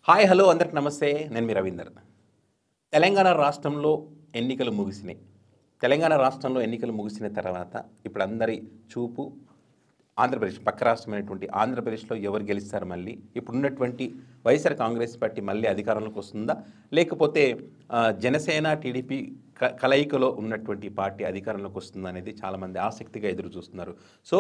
Hi hello అందరికి నమస్తే. నేను మీ రవీందర్. తెలంగాణ రాష్ట్రంలో ఎన్నికలు ముగిసినాయి. తెలంగాణ రాష్ట్రంలో ఎన్నికలు ముగిసిన తర్వాత ఇప్పుడు అందరి చూపు ఆంధ్రప్రదేశ్ పక్క రాష్ట్రమైనటువంటి ఆంధ్రప్రదేశ్లో ఎవరు గెలుస్తారు, మళ్ళీ ఇప్పుడున్నటువంటి వైఎస్ఆర్ కాంగ్రెస్ పార్టీ మళ్ళీ అధికారంలోకి వస్తుందా, లేకపోతే జనసేన టీడీపీ కలయికలో ఉన్నటువంటి పార్టీ అధికారంలోకి వస్తుందా అనేది చాలామంది ఆసక్తిగా ఎదురు చూస్తున్నారు. సో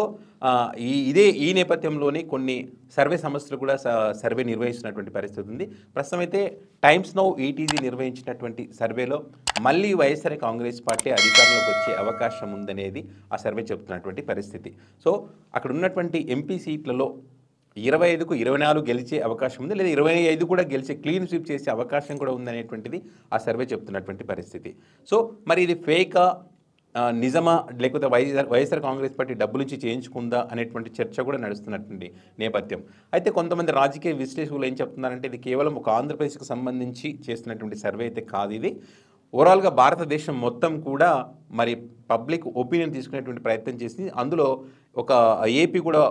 ఈ నేపథ్యంలోనే కొన్ని సర్వే సంస్థలు కూడా సర్వే నిర్వహిస్తున్నటువంటి పరిస్థితి ఉంది. ప్రస్తుతం అయితే టైమ్స్ నౌ ఈటీజీ నిర్వహించినటువంటి సర్వేలో మళ్ళీ వైఎస్ఆర్ కాంగ్రెస్ పార్టీ అధికారంలోకి వచ్చే అవకాశం ఉందనేది ఆ సర్వే చెబుతున్నటువంటి పరిస్థితి. సో అక్కడ ఉన్నటువంటి ఎంపీ సీట్లలో 25కు 24 గెలిచే అవకాశం ఉంది, లేదా 25 కూడా గెలిచే క్లీన్ స్వీప్ చేసే అవకాశం కూడా ఉందనేటువంటిది ఆ సర్వే చెప్తున్నటువంటి పరిస్థితి. సో మరి ఇది ఫేకా, నిజమా, లేకపోతే వైఎస్ఆర్ కాంగ్రెస్ పార్టీ డబ్బులు ఇచ్చి చేయించుకుందా అనేటువంటి చర్చ కూడా నడుస్తున్నటువంటి నేపథ్యం. అయితే కొంతమంది రాజకీయ విశ్లేషకులు ఏం చెప్తున్నారంటే ఇది కేవలం ఒక ఆంధ్రప్రదేశ్కి సంబంధించి చేస్తున్నటువంటి సర్వే అయితే కాదు, ఇది ఓవరాల్గా భారతదేశం మొత్తం కూడా మరి పబ్లిక్ ఒపీనియన్ తీసుకునేటువంటి ప్రయత్నం చేసి అందులో ఒక ఏపీ కూడా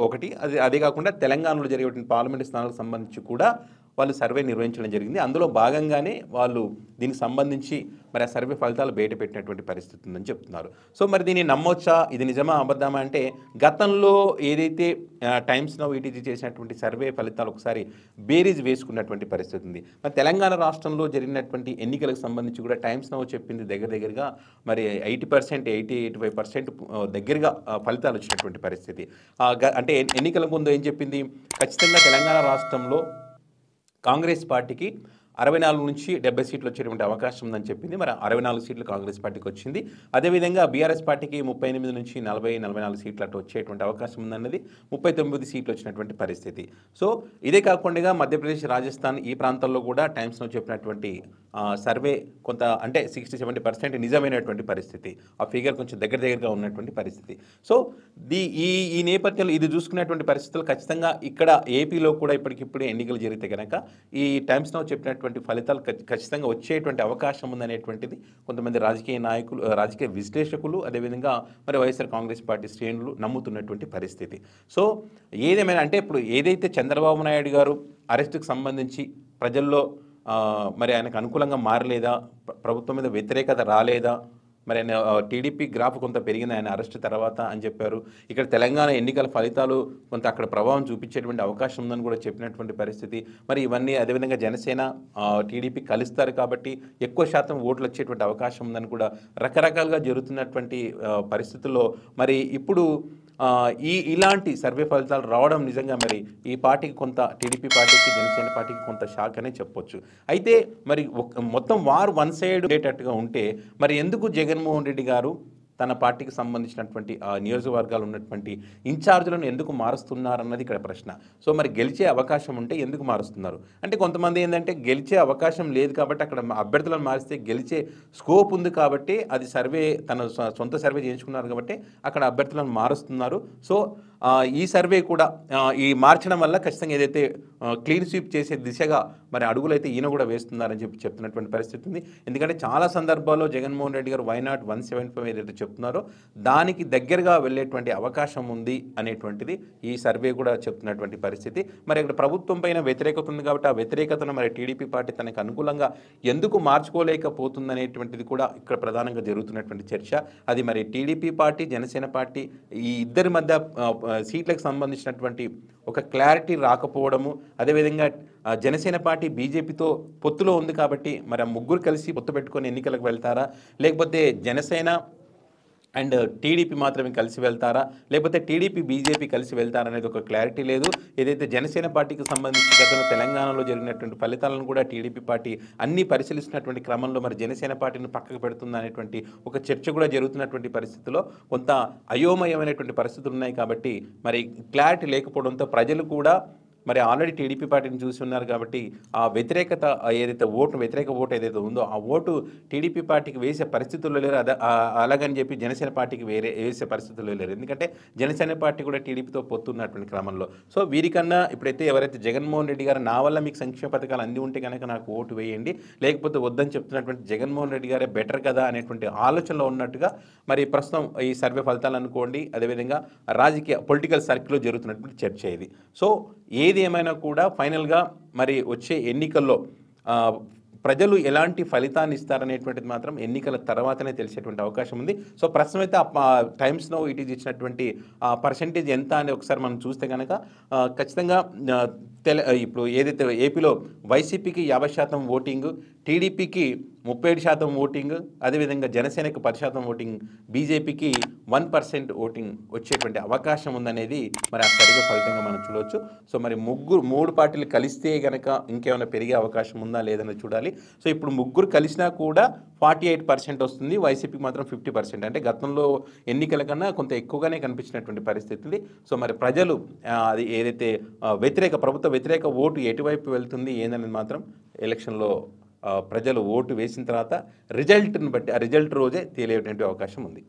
ఒకటి అదే కాకుండా తెలంగాణలో జరిగేటువంటి పార్లమెంటు స్థానాలకు సంబంధించి కూడా వాళ్ళు సర్వే నిర్వహించడం జరిగింది. అందులో భాగంగానే వాళ్ళు దీనికి సంబంధించి మరి ఆ సర్వే ఫలితాలు బయట పెట్టినటువంటి పరిస్థితి ఉందని చెప్తున్నారు. సో మరి దీన్ని నమ్మొచ్చా, ఇది నిజమా అబద్ధమా అంటే గతంలో ఏదైతే టైమ్స్ నౌ ఈటీజీ చేసినటువంటి సర్వే ఫలితాలు ఒకసారి బేరీజ్ వేసుకున్నటువంటి పరిస్థితి ఉంది. మరి తెలంగాణ రాష్ట్రంలో జరిగినటువంటి ఎన్నికలకు సంబంధించి కూడా టైమ్స్ నౌ చెప్పింది దగ్గరగా మరి 80%, 85% దగ్గరగా ఫలితాలు వచ్చినటువంటి పరిస్థితి. అంటే ఎన్నికల ముందు ఏం చెప్పింది, ఖచ్చితంగా తెలంగాణ రాష్ట్రంలో కాంగ్రెస్ పార్టీకి 64 నుంచి 70 సీట్లు వచ్చేటువంటి అవకాశం ఉందని చెప్పింది. మరి 64 సీట్లు కాంగ్రెస్ పార్టీకి వచ్చింది. అదేవిధంగా బీఆర్ఎస్ పార్టీకి 38 నుంచి 40-44 సీట్లు అటు వచ్చేటువంటి అవకాశం ఉందన్నది 39 సీట్లు వచ్చినటువంటి పరిస్థితి. సో ఇదే కాకుండా మధ్యప్రదేశ్, రాజస్థాన్ ఈ ప్రాంతాల్లో కూడా టైమ్స్లో చెప్పినటువంటి సర్వే కొంత అంటే 60-70% నిజమైనటువంటి పరిస్థితి. ఆ ఫిగర్ కొంచెం దగ్గరగా ఉన్నటువంటి పరిస్థితి. సో ఈ నేపథ్యంలో ఇది చూసుకునేటువంటి పరిస్థితులు ఖచ్చితంగా ఇక్కడ ఏపీలో కూడా ఇప్పటికిప్పుడే ఎన్నికలు జరిగితే కనుక ఈ టైమ్స్ నౌ చెప్పినటువంటి ఫలితాలు ఖచ్చితంగా వచ్చేటువంటి అవకాశం ఉందనేటువంటిది కొంతమంది రాజకీయ నాయకులు, రాజకీయ విశ్లేషకులు, అదేవిధంగా మరి వైఎస్ఆర్ కాంగ్రెస్ పార్టీ శ్రేణులు నమ్ముతున్నటువంటి పరిస్థితి. సో ఏదేమైనా అంటే ఇప్పుడు ఏదైతే చంద్రబాబు నాయుడు గారు అరెస్టుకు సంబంధించి ప్రజల్లో మరి ఆయనకు అనుకూలంగా మారలేదా, ప్రభుత్వం మీద వ్యతిరేకత రాలేదా, మరి ఆయన టీడీపీ గ్రాఫ్ కొంత పెరిగింది ఆయన అరెస్ట్ తర్వాత అని చెప్పారు. ఇక్కడ తెలంగాణ ఎన్నికల ఫలితాలు కొంత అక్కడ ప్రభావం చూపించేటువంటి అవకాశం ఉందని కూడా చెప్పినటువంటి పరిస్థితి. మరి ఇవన్నీ అదేవిధంగా జనసేన టీడీపీ కలుస్తారు కాబట్టి ఎక్కువ శాతం ఓట్లు వచ్చేటువంటి అవకాశం ఉందని కూడా రకరకాలుగా జరుగుతున్నటువంటి పరిస్థితుల్లో మరి ఇప్పుడు ఇలాంటి సర్వే ఫలితాలు రావడం నిజంగా మరి ఈ పార్టీకి కొంత, టీడీపీ పార్టీకి, జనసేన పార్టీకి కొంత షాక్ అనే చెప్పొచ్చు. అయితే మరి మొత్తం వార్ వన్ సైడ్ ఉండేటట్టుగా ఉంటే మరి ఎందుకు జగన్మోహన్ రెడ్డి గారు తన పార్టీకి సంబంధించినటువంటి నియోజకవర్గాలు ఉన్నటువంటి ఇన్ఛార్జీలను ఎందుకు మారుస్తున్నారన్నది ఇక్కడ ప్రశ్న. సో మరి గెలిచే అవకాశం ఉంటే ఎందుకు మారుస్తున్నారు అంటే కొంతమంది ఏంటంటే గెలిచే అవకాశం లేదు కాబట్టి అక్కడ అభ్యర్థులను మారిస్తే గెలిచే స్కోప్ ఉంది కాబట్టి అది సర్వే తన సొంత సర్వే చేయించుకున్నారు కాబట్టి అక్కడ అభ్యర్థులను మారుస్తున్నారు. సో ఈ సర్వే కూడా ఈ మార్చడం వల్ల ఖచ్చితంగా ఏదైతే క్లీన్ స్వీప్ చేసే దిశగా మరి అడుగులైతే ఈయన కూడా వేస్తున్నారని చెప్తున్నటువంటి పరిస్థితి ఉంది. ఎందుకంటే చాలా సందర్భాల్లో జగన్మోహన్ రెడ్డి గారు వైనాట్ 175 ఏదైతే చెప్తున్నారో దానికి దగ్గరగా వెళ్ళేటువంటి అవకాశం ఉంది అనేటువంటిది ఈ సర్వే కూడా చెప్తున్నటువంటి పరిస్థితి. మరి ఇక్కడ ప్రభుత్వం పైన వ్యతిరేకత ఉంది కాబట్టి ఆ వ్యతిరేకతను మరి టీడీపీ పార్టీ తనకు అనుకూలంగా ఎందుకు మార్చుకోలేకపోతుంది అనేటువంటిది కూడా ఇక్కడ ప్రధానంగా జరుగుతున్నటువంటి చర్చ. అది మరి టీడీపీ పార్టీ, జనసేన పార్టీ ఈ ఇద్దరి మధ్య సీట్లకు సంబంధించినటువంటి ఒక క్లారిటీ రాకపోవడము, అదేవిధంగా జనసేన పార్టీ బీజేపీతో పొత్తులో ఉంది కాబట్టి మరి ఆ ముగ్గురు కలిసి పొత్తు పెట్టుకొని ఎన్నికలకు వెళ్తారా, లేకపోతే జనసేన అండ్ టీడీపీ మాత్రమే కలిసి వెళ్తారా, లేకపోతే టీడీపీ బీజేపీ కలిసి వెళ్తారా అనేది ఒక క్లారిటీ లేదు. ఏదైతే జనసేన పార్టీకి సంబంధించి గతంలో తెలంగాణలో జరిగినటువంటి ఫలితాలను కూడా టీడీపీ పార్టీ అన్ని పరిశీలిస్తున్నటువంటి క్రమంలో మరి జనసేన పార్టీని పక్కకు పెడుతుంది అనేటువంటి ఒక చర్చ కూడా జరుగుతున్నటువంటి పరిస్థితిలో కొంత అయోమయమైనటువంటి పరిస్థితులు ఉన్నాయి. కాబట్టి మరి క్లారిటీ లేకపోవడంతో ప్రజలు కూడా మరి ఆల్రెడీ టీడీపీ పార్టీని చూసి ఉన్నారు కాబట్టి ఆ వ్యతిరేకత ఏదైతే వ్యతిరేక ఓటు ఏదైతే ఉందో ఆ ఓటు టీడీపీ పార్టీకి వేసే పరిస్థితుల్లో లేరు. అలాగని చెప్పి జనసేన పార్టీకి వేసే పరిస్థితుల్లో లేరు. ఎందుకంటే జనసేన పార్టీ కూడా టీడీపీతో పొత్తున్నటువంటి క్రమంలో. సో వీరికన్నా ఇప్పుడైతే ఎవరైతే జగన్మోహన్ రెడ్డి గారు నా వల్ల మీకు సంక్షేమ పథకాలు అంది ఉంటే కనుక నాకు ఓటు వేయండి, లేకపోతే వద్దని చెప్తున్నటువంటి జగన్మోహన్ రెడ్డి గారే బెటర్ కదా అనేటువంటి ఆలోచనలో ఉన్నట్టుగా మరి ప్రస్తుతం ఈ సర్వే ఫలితాలు అనుకోండి, అదేవిధంగా రాజకీయ పొలిటికల్ సర్కిల్లో జరుగుతున్నటువంటి చర్చ ఇది. సో ఏది ఏమైనా కూడా ఫైనల్గా మరి వచ్చే ఎన్నికల్లో ప్రజలు ఎలాంటి ఫలితాన్ని ఇస్తారనేటువంటిది మాత్రం ఎన్నికల తర్వాతనే తెలిసేటువంటి అవకాశం ఉంది. సో ప్రస్తుతం అయితే టైమ్స్ నౌ ఇట్ ఈజ్ ఇచ్చినటువంటి పర్సెంటేజ్ ఎంత అని ఒకసారి మనం చూస్తే కనుక ఖచ్చితంగా ఇప్పుడు ఏదైతే ఏపీలో వైసీపీకి 50% ఓటింగ్, టీడీపీకి 37% ఓటింగ్, అదేవిధంగా జనసేనకి 10% ఓటింగ్, బీజేపీకి 1% ఓటింగ్ వచ్చేటువంటి అవకాశం ఉందనేది మరి ఆ సరిగ్గా ఫలితంగా మనం చూడవచ్చు. సో మరి మూడు పార్టీలు కలిస్తే కనుక ఇంకేమైనా పెరిగే అవకాశం ఉందా లేదని చూడాలి. సో ఇప్పుడు ముగ్గురు కలిసినా కూడా 48% వస్తుంది, వైసీపీకి మాత్రం 50%. అంటే గతంలో ఎన్నికల కన్నా కొంత ఎక్కువగానే కనిపించినటువంటి పరిస్థితి ఉంది. సో మరి ప్రజలు అది ఏదైతే ప్రభుత్వ వ్యతిరేక ఓటు ఎటువైపు వెళ్తుంది ఏందనేది మాత్రం ఎలక్షన్లో ప్రజలు ఓటు వేసిన తర్వాత రిజల్ట్ని బట్టి ఆ రిజల్ట్ రోజే తేలేటువంటి అవకాశం ఉంది.